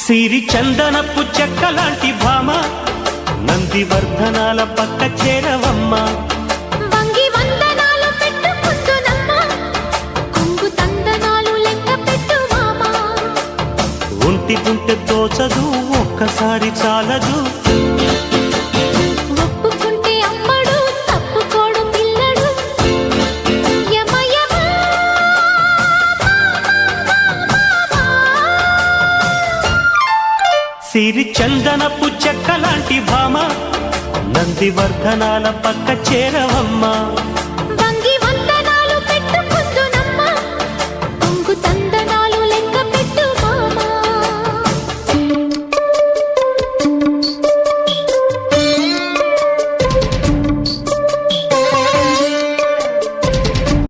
సిరి చందనపు చెక్కలాంటి భామ నందివర్ధనాల పక్క చేరవమ్మ వంగి వందనాలు పెట్టుకుంటున్నమ్మ కొంగు తందనాలు లెక్క పెట్టు మామ ఒంటి గుంటె తోచదు ఒక్కసారి చాలదు ఒప్పుకుంటే అమ్మడు తప్పుకోడు పిల్లడు యమ యమ సిరి చందనపు చెక్కలాంటి భామ నందివర్ధనాల పక్క చేరవమ్మ